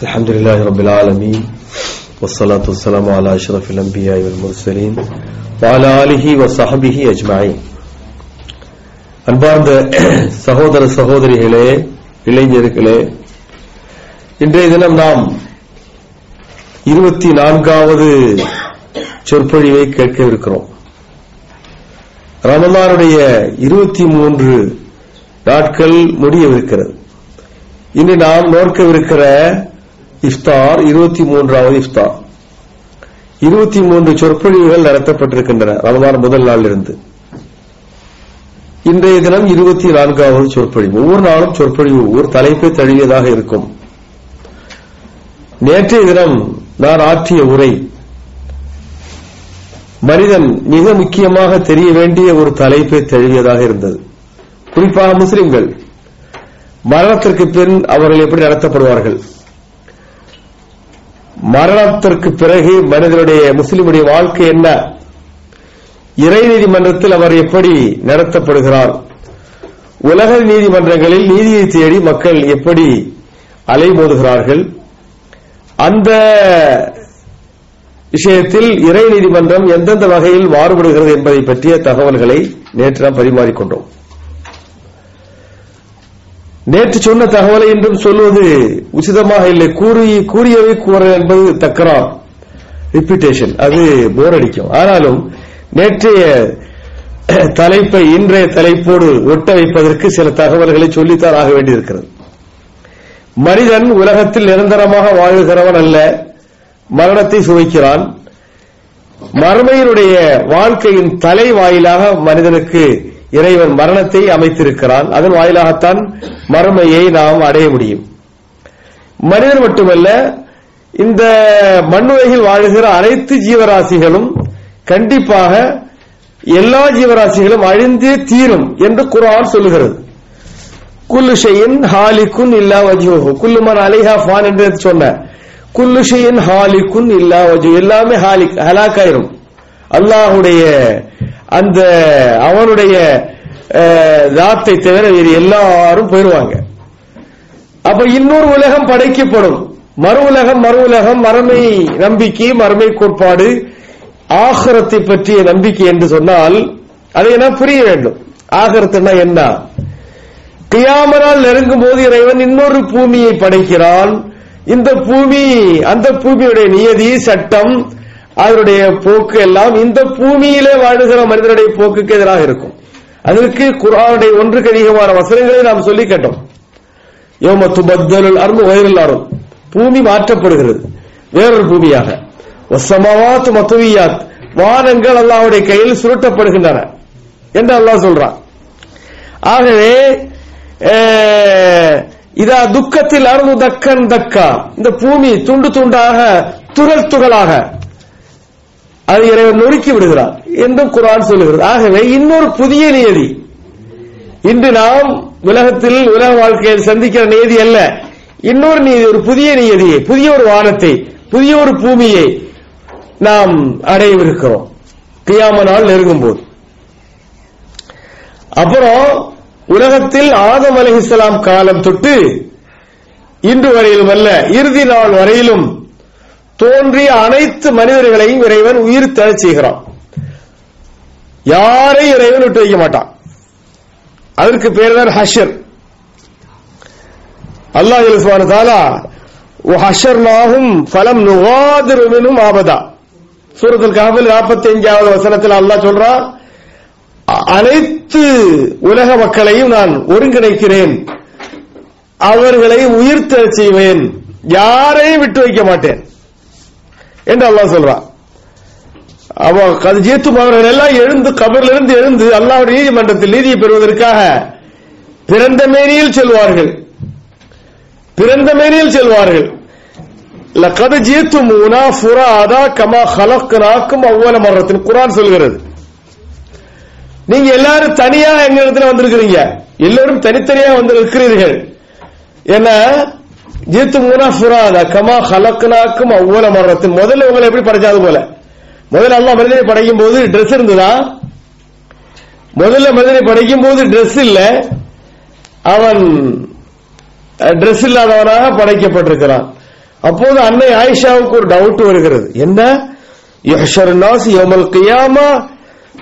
Alhamdulillahi Rabbil Alameen Wassalatu wassalamu ala ashrafil anbiya'i wal mursalin wa ala alihi wa sahbihi ajma'in. அன்பார்ந்த சகோதர சகோதரிகளே, இளைஞர்களே, இன்றைய தினம் நாம் 24வது சொற்பொழிவை கேட்கவிருக்கிறோம். ரமலானுடைய 23 நாட்கள் முடியவிருக்கிறது. இன்று நாம் நோக்கவிருக்கிற இஃப்தார் 23வது இஃப்தார். 23 சொற்பொழிவுகள் நடத்தப்பட்டிருக்கின்றன ரமலான் முதல் நாளிலிருந்து. இன்றைய தினம் 24வது சொற்பொழிவு. ஒவ்வொரு நாளும் சொற்பொழிவு ஒரு தலைப்பை தழுவியதாக இருக்கும். நேற்றைய தினம் நான் ஆற்றிய உரை மனிதன் மிக முக்கியமாக தெரிய வேண்டிய ஒரு தலைப்பை தழுவியதாக இருந்தது. குறிப்பாக முஸ்லிம்கள் மரணத்திற்கு பின் அவர்கள் எப்படி நடத்தப்படுவார்கள், மரணத்திற்கு பிறகு மனிதனுடைய முஸ்லிமுடைய வாழ்க்கை என்ன, இறை நீதிமன்றத்தில் அவர் எப்படி நடத்தப்படுகிறார், உலக நீதிமன்றங்களில் நீதியை தேடி மக்கள் எப்படி அலைமோதுகிறார்கள், அந்த விஷயத்தில் இறை நீதிமன்றம் எந்தெந்த வகையில் மாறுபடுகிறது என்பதை பற்றிய தகவல்களை நேற்று நாம் பரிமாறிக்கொண்டோம். நேற்று சொன்ன தகவலை இன்றும் சொல்வது உச்சிதமாக இல்லை. கூறியவை கூற என்பது தக்கரார், ரிப்பீட்டேஷன், அது போர் அடிக்கும். ஆனாலும் நேற்றைய தலைப்பை இன்றைய தலைப்போடு ஒட்ட வைப்பதற்கு சில தகவல்களை சொல்லித்தான் ஆக வேண்டியிருக்கிறது. மனிதன் உலகத்தில் நிரந்தரமாக வாழ்கிறவன் அல்ல, மரணத்தை சுவைக்கிறான். மறுமையினுடைய வாழ்க்கையின் தலை வாயிலாக மனிதனுக்கு இறைவன் மரணத்தை அமைத்திருக்கிறான். அதன் வாயிலாகத்தான் மறுமையை நாம் அடைய முடியும். மனிதன் மட்டுமல்ல, இந்த மண்ணுலகில் வாழ்கிற அனைத்து ஜீவராசிகளும் கண்டிப்பாக எல்லா ஜீவராசிகளும் அழிந்தே தீரும் என்று குர்ஆன் சொல்லுகிறது. குல்லு ஷைஇன் ஹாலிகுன் இல்லா வஜ்ஹுஹு குல்லு மன் அலைஹா ஃபான் என்று சொன்ன குல்லு ஷைஇன் ஹாலிகுன் இல்லா வஜ்ஹு, எல்லாமே ஹலாக்காயிரும். அல்லாஹ்வுடைய அந்த அவனுடைய தாத்தை தவிர வேறு எல்லாரும் போயிடுவாங்க. அப்ப இன்னொரு உலகம் படைக்கப்படும். மறு உலகம், மறுமை நம்பிக்கை, மறுமை கோட்பாடு, ஆகிரத்தை பற்றிய நம்பிக்கை என்று சொன்னால் அதை என்ன புரிய வேண்டும். ஆகிரத்துனா என்ன? கியாமத் நெருங்கும் போது இறைவன் இன்னொரு பூமியை படைக்கிறான். இந்த பூமி, அந்த பூமியுடைய நியதி, சட்டம், அதனுடைய போக்கு எல்லாம் இந்த பூமியிலே வாழுகிற மனிதனுடைய போக்குக்கு எதிராக இருக்கும். அதற்கு குர்ஆனுடைய ஒன்றுக்கு அதிகமான வசனங்களை நாம் சொல்லி கேட்டோம். யௌம துபத்தலுல் அர்து கைருல் அர்து, பூமி மாற்றப்படுகிறது வேறொரு பூமியாக. வஸ்ஸமாவாத்து மத்வியாத், வானங்கள் அல்லாஹ்வுடைய கையில் சுருட்டப்படுகின்றன என்று அல்லாஹ் சொல்றான். ஆகவே இதா துக்கத்தில் அர்து தக்கன் தக்கா, இந்த பூமி துண்டு துண்டாக, துகள் துகளாக அதை இறைவன் நொறுக்கி விடுகிறார் என்றும் குர்ஆன் சொல்லுகிறது. ஆகவே இன்னொரு புதிய நியதி இன்று நாம் உலகத்தில் உலக வாழ்க்கையில் சந்திக்கிற நியதி அல்ல, இன்னொரு நியதி, ஒரு புதிய நியதியை, புதிய ஒரு வானத்தை, புதிய ஒரு பூமியை நாம் அடையவிருக்கிறோம் கியாமத் நாள் நெருங்கும் போது. அப்புறம் உலகத்தில் ஆதம் அலைஹிஸ்ஸலாம் காலம் தொட்டு இன்று வரையிலும் அல்ல, இறுதி நாள் வரையிலும் தோன்றிய அனைத்து மனிதர்களையும் இறைவன் உயிர் தழச் செய்கிறான். யாரையும் இறைவன் விட்டு வைக்க மாட்டான். அதற்கு பேர் தான் ஹஷர். அல்லாஹ் சுப்ஹானஹு வ தஆலா வஹஷர்னாஹும் ஃபலம் நுகாதிரு மின்ஹும் ஆபதா, சூரத்துல் கஹ்ஃபில் 45வது வசனத்தில் அல்லாஹ் சொல்றான், அனைத்து உலக மக்களையும் நான் ஒருங்கிணைக்கிறேன், அவர்களை உயிர் தழச் செய்வேன், யாரையும் விட்டு வைக்க மாட்டேன் என்று அல்லாஹ் சொல்றான். அவர்கள் எல்லாம் எழுந்து, கபரிலிருந்து எழுந்து அல்லாஹ்வுடைய நீதிமன்றத்தில் நீதியை பெறுவதற்காக பிறந்த மேனியில் செல்வார்கள். லகத் ஜீதுமுனா ஃபுராதா கமா ஹலக்னாக்கும் அவ்வல மர்ரத்தின், குர்ஆன் சொல்கிறது. நீங்க எல்லாரும் தனியா எங்க இடத்துல வந்திருக்கிறீங்க, எல்லாரும் தனித்தனியாக வந்து இருக்கிறீர்கள். என்ன ஜீத்துமுனா ஃபுராதா கமா ஹலக்னாக்கும் அவ்வல மர்ரத்தின், முதல்ல உங்களை எப்படி படைச்சாது போல. முதல்ல அல்லாஹ் மனிதனை படைக்கும் போது ட்ரெஸ் இருந்ததா? முதல்ல மனிதனை படைக்கும் போது ட்ரெஸ் இல்ல, அவன் டிரெஸ் இல்லாதவனாக படைக்கப்பட்டிருக்கிறான். அப்போது அன்னை ஆயிஷாவுக்கு ஒரு டவுட் வருகிறது. என்ன? யுஹ்ஷரு நாஸ் யௌமல் கியாமா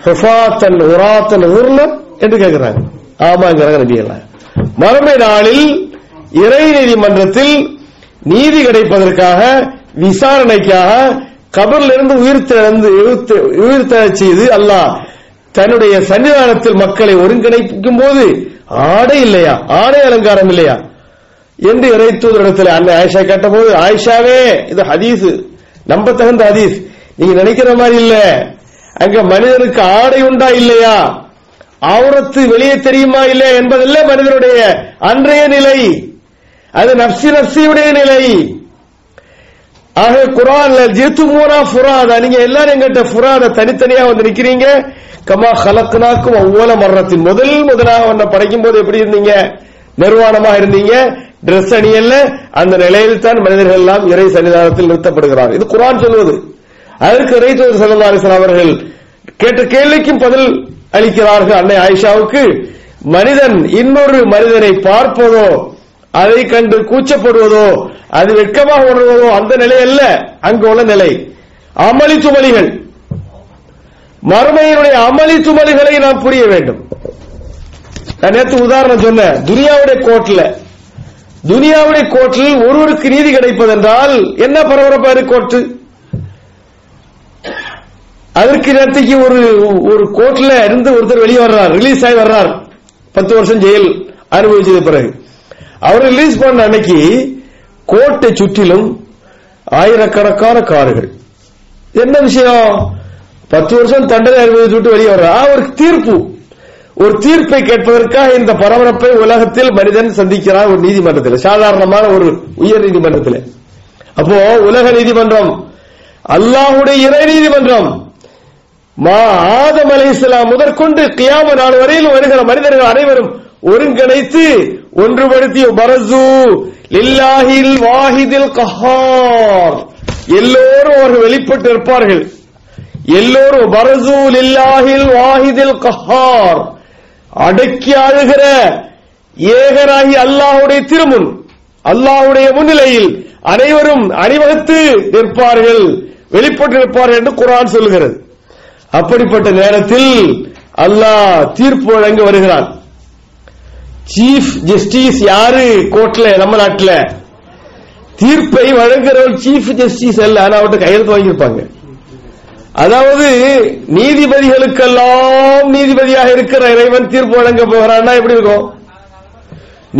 ஹுஃபாத்தன் உராத்தன் உர்லன் என்று கேட்கிறாங்க. ஆமாங்கிறாங்க நபியெல்லாம். மறுமை நாளில் இறை நீதிமன்றத்தில் நீதி கிடைப்பதற்காக, விசாரணைக்காக கபரில் இருந்து உயிர் தழச் செய்து அல்லாஹ் தன்னுடைய சன்னிதானத்தில் மக்களை ஒருங்கிணைக்கும் போது ஆடை இல்லையா, ஆடை அலங்காரம் இல்லையா என்று இறை தூதரிடத்தில் அன்னை ஆயிஷா கேட்டபோது, ஆயிஷாவே இது ஹதீஸ், நம்ப தகுந்த ஹதீஸ், நீங்க நினைக்கிற மாதிரி இல்ல, அங்க மனிதனுக்கு ஆடை உண்டா இல்லையா, ஆவுரத்து வெளியே தெரியுமா இல்லையா என்பதல்ல மனிதனுடைய அன்றைய நிலை, அது நப்சி நப்சியுடைய நிலை. ஆக குர்ஆன்ல ஜித்துமூனா ஃபுராதா, நீங்க எல்லாரும் எங்கிட்ட ஃபுராதா தனித்தனியா வந்து நிக்கிறீங்க. கமா ஹலக்னாக்கும் அவ்வள மர்ரத்தின், முதலாக உன்னை படைக்கும் போது எப்படி இருந்தீங்க, நிர்வாணமாக இருந்தீங்க, டிரெஸ் அணியல்ல, அந்த நிலையில் தான் மனிதர்கள் எல்லாம் இறை சன்னிதானத்தில் நிறுத்தப்படுகிறார். இது குர்ஆன் சொல்வது. அதற்கு இறை தூதர் ஸல்லல்லாஹு அலைஹி வஸல்லம் அவர்கள் கேட்ட கேள்விக்கும் பதில் அளிக்கிறார்கள். அன்னை ஆயிஷாவுக்கு, மனிதன் இன்னொரு மனிதனை பார்ப்பதோ, அதை கண்டு கூச்சப்படுவதோ, அது வெட்கமாக உணர்வதோ அந்த நிலை அல்ல, அங்கு உள்ள நிலை அமளி துமளிகள். மறுமையினுடைய அமளி துமளிகளை நாம் புரிய வேண்டும். நான் நேற்று உதாரணம் சொன்னேன். துனியாவுடைய கோர்ட்டில் ஒருவருக்கு நீதி கிடைப்பதென்றால் என்ன பரபரப்பா இருக்கு கோர்ட்டு. அதற்கு நேற்றுக்கு ஒரு கோர்ட்ல இருந்து ஒருத்தர் வெளியே வர்றார், ரிலீஸ் ஆகி வர்றார், 10 வருஷம் ஜெயில் அனுபவிச்சது பிறகு. அவர் ரிலீஸ் பண்ண அன்னைக்கு கோர்ட்டை சுற்றிலும் ஆயிரக்கணக்கான கார்கள். என்ன விஷயம்? 10 வருஷம் தண்டனை அனுபவிச்சுட்டு வெளியே வர்றார். ஒரு தீர்ப்பை கேட்பதற்காக இந்த பரபரப்பை உலகத்தில் மனிதன் சந்திக்கிறார். ஒரு நீதிமன்றத்தில், சாதாரணமான ஒரு உயர் நீதிமன்றத்தில். அப்போ உலக நீதிமன்றம், அல்லாஹ்வுடைய இறை நீதிமன்றம், ஆதம் அலைஹிஸ்ஸலாம் முதற்கொண்டு கியாம நாள் வரையில் வருகிற மனிதர்கள் அனைவரும் ஒருங்கிணைத்து ஒன்றுபடுத்தி பரசு லில்லாஹில் வாஹிதில் கஹார், எல்லோரும் அவர்கள் வெளிப்பட்டு இருப்பார்கள். எல்லோரும் பரசு லில்லாஹில் வாஹிதில் கஹார், அடக்கி ஆளுகிற ஏகராகி அல்லாஹ்வுடைய திருமுன், அல்லாஹ்வுடைய முன்னிலையில் அனைவரும் அணிவகுத்து நிற்பார்கள், வெளிப்பட்டு நிற்பார்கள் என்று குர்ஆன் சொல்கிறது. அப்படிப்பட்ட நேரத்தில் அல்லாஹ் தீர்ப்பு வழங்க வருகிறான். சீஃப் ஜஸ்டிஸ் யாரு கோர்ட்ல? நம்ம நாட்டில் தீர்ப்பை வழங்குகிறவர் சீஃப் ஜஸ்டிஸ் அல்ல, ஆனா அவர்கிட்ட கையெழுத்து வாங்கியிருப்பாங்க. அதாவது நீதிபதிகளுக்கெல்லாம் நீதிபதியாக இருக்கிற இறைவன் தீர்ப்பு வழங்க போகிறான்னா எப்படி இருக்கும்?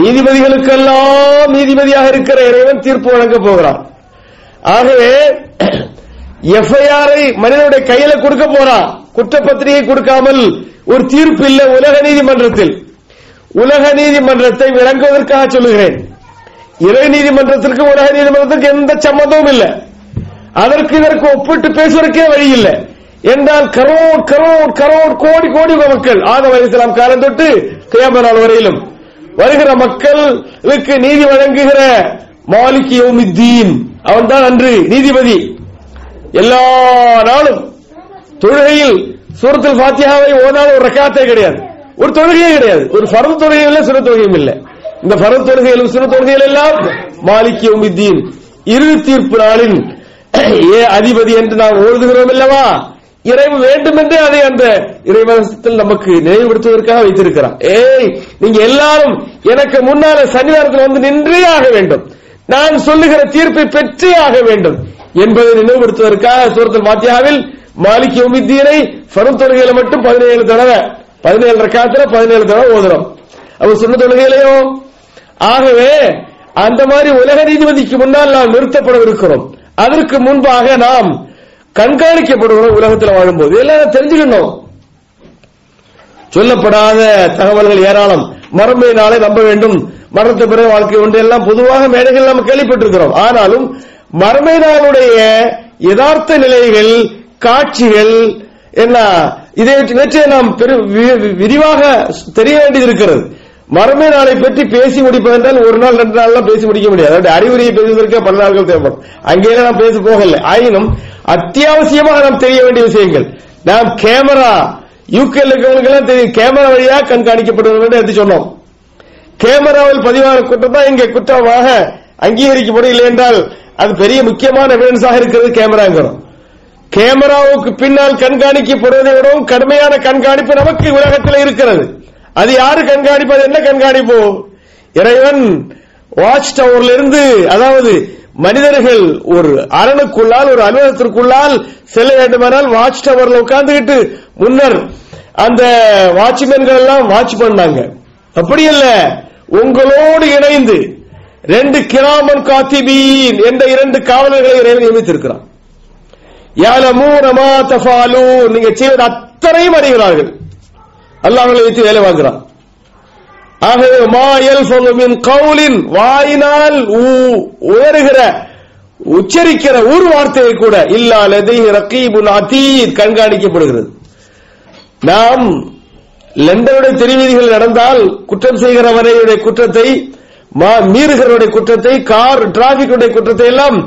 நீதிபதிகளுக்கெல்லாம் நீதிபதியாக இருக்கிற இறைவன் தீர்ப்பு வழங்க போகிறான். ஆகவே எஃப்ஐஆரை மனிதனுடைய கையில கொடுக்க போறான், குற்றப்பத்திரிகை கொடுக்காமல் ஒரு தீர்ப்பு இல்லை உலக நீதிமன்றத்தில். உலக நீதிமன்றத்தை விளங்குவதற்காக சொல்லுகிறேன். இறை நீதிமன்றத்திற்கு உலக நீதிமன்றத்திற்கு எந்த சம்மந்தமும் இல்லை. அதற்கு இதற்கு ஒப்பிட்டு பேசுவதற்கே வழி இல்லை. என்றால் கரோட் கரோட் கரோட் கோடி கோடி மக்கள் ஆதம் அலைஹிஸ்ஸலாம் காலம் தொட்டு கியாமத் நாள் வரையிலும் வருகிற மக்களுக்கு நீதி வழங்குகிற மாலிக் யௌமித்தீன், அவன் தான் அன்று நீதிபதி. எல்லா நாளும் தொழுகையில் சூரத்துல் ஃபாத்திஹாவை ஓதாத ஒரு ரக்காத்தே கிடையாது, ஒரு தொழுகையே கிடையாது. ஒரு ஃபர்து தொழுகையும் இல்லை, சுன்னத் தொழுகையும் இல்லை. இந்த ஃபர்து தொழுகையிலும் சுன்னத் தொழுகையில் எல்லாம் மாலிக் யௌமித்தீன், இறுதி தீர்ப்பு நாளின் அதிபதி என்று நாம் ஓதுகிறோம் அல்லவா? இறைவன் வேண்டும் என்று அதை அந்த இறைவனத்தில் நமக்கு நினைவுபடுத்துவதற்காக வைத்திருக்கிறான். நீங்க எல்லாரும் எனக்கு முன்னால சன்னிதானத்தில் வந்து நின்றே ஆக வேண்டும், நான் சொல்லுகிற தீர்ப்பை பெற்றே ஆக வேண்டும் என்பதை நினைவுபடுத்துவதற்காக சூரத்துல் ஃபாத்திஹாவில் மாலிக் யௌமித்தீனை ஃபர்து தொழுகையில மட்டும் 17 தடவை 17 ரக்காத்துல 17 தடவை ஓதுறோம். அப்ப சுன்னத் தொழுகையிலையும். ஆகவே அந்த மாதிரி உலக நீதிபதிக்கு முன்னால் நாம் நிறுத்தப்படவிருக்கிறோம். அதற்கு முன்பாக நாம் கண்காணிக்கப்படுகிறோம் உலகத்தில் வாழும்போது. எல்லாரும் தெரிஞ்சுக்கணும். சொல்லப்படாத தகவல்கள் ஏராளம். மறுமை நாளை நம்ப வேண்டும், மரணத்தை பிறகு வாழ்க்கை உண்டு எல்லாம் பொதுவாக மேடைகள் நாம் கேள்விப்பட்டிருக்கிறோம். ஆனாலும் மறுமை நாளுடைய யதார்த்த நிலைகள், காட்சிகள் என்ன, இதை நாம் விரிவாக தெரிய வேண்டியது இருக்கிறது. மறுமை நாளை பற்றி பேசி முடிப்பதென்றால் ஒரு நாள் 2 நாள் பேசி முடிக்க முடியாது. அதோட அறிவுரையை பேசுவதற்கு பல நாட்கள் தேவைப்படும். அங்கேயே நாம் பேச போகல. ஆயினும் அத்தியாவசியமாக நாம் தெரிய வேண்டிய விஷயங்கள். நாம் கேமரா யூகேல இருக்கிறவங்களுக்கெல்லாம் தெரியும், கேமரா வழியாக கண்காணிக்கப்படுவது என்று எடுத்து சொன்னோம். கேமராவில் பதிவான குற்றம் தான் இங்கே குற்றமாக அங்கீகரிக்கப்படும். இல்லை என்றால் அது பெரிய முக்கியமான எவிடன்ஸாக இருக்கிறது கேமராங்கிறோம். கேமராவுக்கு பின்னால் கண்காணிக்கப்படுவதை விடவும் கடுமையான கண்காணிப்பு நமக்கு உலகத்தில் இருக்கிறது. அது யாரு கண்காணிப்பு? அது என்ன கண்காணிப்பு? இறைவன் வாட்ச் டவர்ல இருந்து, அதாவது மனிதர்கள் ஒரு அரணுக்குள்ளால், ஒரு அலுவலகத்திற்குள்ளால் செல்ல வேண்டுமானால் வாட்ச் டவர்ல உட்கார்ந்துகிட்டு முன்னர் அந்த வாட்ச்மேன்கள் எல்லாம் வாட்ச் பண்ணாங்க. அப்படி அல்ல, உங்களோடு இணைந்து 2 கிராமன் காத்திபீன் என்ற 2 காவலர்களை இறைவன் நியமித்திருக்கிறான். யஅலமூன மா தஃபாலூன், நீங்க செய்வது அத்தனையும் அறிகிறார்கள். அல்லாஹ்வை வைத்து வேலை வாங்குறான். ஆகவே மா யல்ஃபது மின் கௌலின், வாயினால் உயர்கிற உச்சரிக்கிற ஒரு வார்த்தையை கூட இல்லா லதைஹி ரகீபுன் அதீத், கண்காணிக்கப்படுகிறது. நாம் லண்டனுடைய தெருவீதிகள் நடந்தால் குற்றம் செய்கிறவனுடைய குற்றத்தை, மீறுகிறவருடைய குற்றத்தை, கார் டிராபிக்குடைய குற்றத்தை எல்லாம்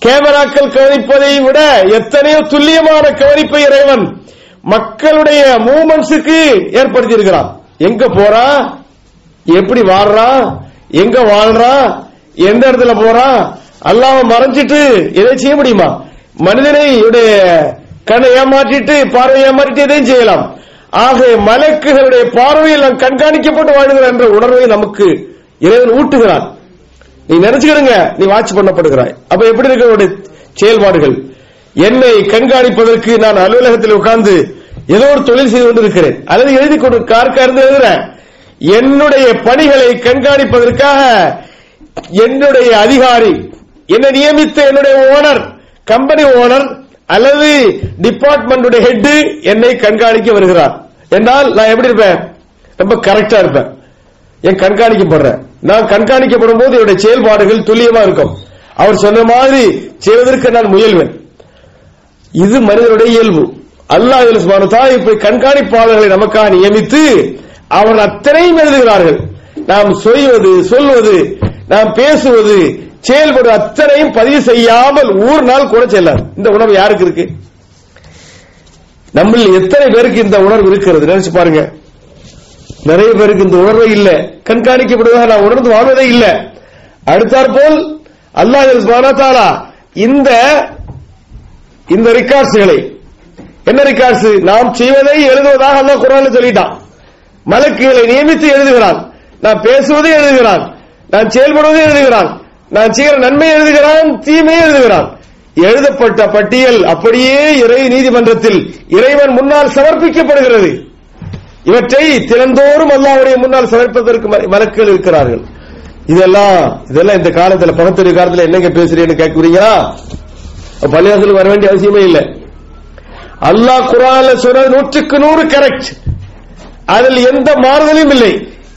கேமராக்கள் கவனிப்பதை விட எத்தனையோ துல்லியமான கவனிப்பை இறைவன் மக்களுடைய மூவ்மெண்ட்ஸுக்கு ஏற்படுத்தி இருக்கிறான். எங்க போறான், எப்படி வாழ்றான், எங்க வாழ்றான், எந்த இடத்துல போறான், அல்லாஹ்வை மறைஞ்சிட்டு எதை செய்ய முடியுமா? மனிதனை கண்ணை ஏமாற்றிட்டு, பார்வையை ஏமாற்றிட்டு எதையும் செய்யலாம். ஆக மலக்குகளுடைய பார்வையில் நாம் கண்காணிக்கப்பட்டு வாழ்கிறோம் என்ற உணர்வை நமக்கு இறைவன் ஊட்டுகிறான். நீ நினைச்சுக்கிறங்க, நீ வாட்ச் பண்ணப்படுகிறாய். அப்ப எப்படி இருக்கிற செயல்பாடுகள்? என்னை கண்காணிப்பதற்கு நான் அலுவலகத்தில் உட்கார்ந்து ஏதோ ஒரு தொழில் செய்து கொண்டிருக்கிறேன், அல்லது எழுதி கொண்டு கார்க்கார்ந்து எழுதுறேன். என்னுடைய பணிகளை கண்காணிப்பதற்காக என்னுடைய அதிகாரி, என்னை நியமித்த என்னுடைய ஓனர், கம்பெனி ஓனர் அல்லது டிபார்ட்மெண்ட் ஹெட் என்னை கண்காணிக்க வருகிறார் என்றால் நான் எப்படி இருப்பேன்? ரொம்ப கரெக்டா இருப்பேன். என் கண்காணிக்கப்படுறேன். நான் கண்காணிக்கப்படும் போது என்னுடைய செயல்பாடுகள் துல்லியமா இருக்கும். அவர் சொன்ன மாதிரி செய்வதற்கு நான் முயல்வேன். இது மனிதனுடைய இயல்பு. அல்லாஹ் சுப்ஹானஹு வ தஆலா இப்ப கண்காணிப்பாளர்களை நமக்காக நியமித்து அவர் அத்தனையும் எழுதுகிறார்கள். நாம் சொல்வது, நாம் பேசுவது, செயல்படு அத்தனையும் பதிவு செய்யாமல் ஒரு நாள் கூட செல்லாது. இந்த உணர்வு யாருக்கு இருக்கு? நம்ம எத்தனை பேருக்கு இந்த உணர்வு இருக்கிறது? நினைச்சு பாருங்க. நிறைய பேருக்கு இந்த உணர்வே இல்ல. கண்காணிக்கப்படுவதாக நான் உணர்ந்து வாழ்வதே இல்ல. அடுத்தாற்போல் அல்லாஹ் சுப்ஹானஹு வ தஆலா இந்த ரெக்கார்ட்ஸ்களை, என்ன ரெக்கார்ட்ஸ்? நாம் செய்வதை எழுதுவதாக அல்லாஹ் குர்ஆன்ல சொல்லிட்டான். மலக்குகளை நியமித்து எழுதுகிறான். நான் பேசுவதை எழுதுகிறான், நான் செயல்படுவதை எழுதுகிறான், நான் செய்கிற நன்மை எழுதுகிறான், தீமை எழுதுகிறான். எழுதப்பட்ட பட்டியல் அப்படியே இறை நீதிமன்றத்தில் இறைவன் முன்னால் சமர்ப்பிக்கப்படுகிறது. இவற்றை தினந்தோறும் அல்லாஹ்வுடைய முன்னால் சமர்ப்பிப்பதற்கு மலக்குகள் இருக்கிறார்கள். இதெல்லாம் இந்த காலத்தில், பணத்துடைய காலத்தில் என்னங்க பேசுறேன்னு கேட்கிறீங்களா? பள்ளிவாசலுக்கு வர வேண்டிய அவசியமே இல்லை. அல்லாஹ் குர்ஆன்ல சொன்னது 100க்கு 100 கரெக்ட். அதில் எந்த மாறுதலும் இல்லை.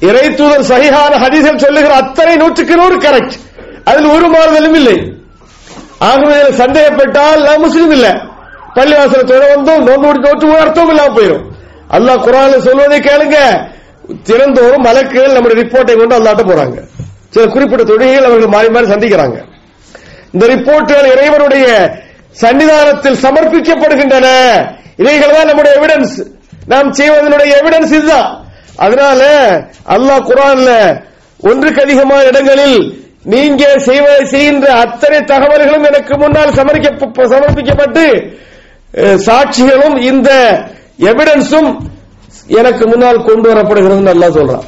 இறை தூதர் சஹீஹான ஹதீஸில் சொல்லுகிற அத்தனை 100க்கு 100 கரெக்ட். அதில் ஒரு மாறுதலும் இல்லை. ஆகவே சந்தேகப்பட்டால் நான் முஸ்லீம் இல்ல. பள்ளிவாசல தொழ வந்தோம், நோட்டு அர்த்தம் இல்லாம போயிடும். அல்லாஹ் குர்ஆன்ல சொல்வதை கேளுங்க. தினந்தோறும் மலக்குகள் நம்முடைய ரிப்போர்ட்டை கொண்டு அல்லாஹ்ட்ட போறாங்க. சில குறிப்பிட்ட தொழுகைகள் அவர்கள் மாறி மாறி சந்திக்கிறாங்க. இந்த ரிப்போர்ட்டுகள் இறைவனுடைய சன்னிதானத்தில் சமர்ப்பிக்கப்படுகின்றன. இவைகள் தான் நம்முடைய எவிடன்ஸ். நாம் செய்வதனுடைய எவிடன்ஸ் இதுதான். அதனால அல்லாஹ் குர்ஆன்ல ஒன்றுக்கு அதிகமான இடங்களில் நீங்க செய்கின்ற அத்தனை தகவல்களும் எனக்கு முன்னால் சமர்ப்பிக்கப்பட்டு சாட்சிகளும் இந்த எவிடன்ஸும் எனக்கு முன்னால் கொண்டு வரப்படுகிறது அல்லாஹ் சொல்றான்.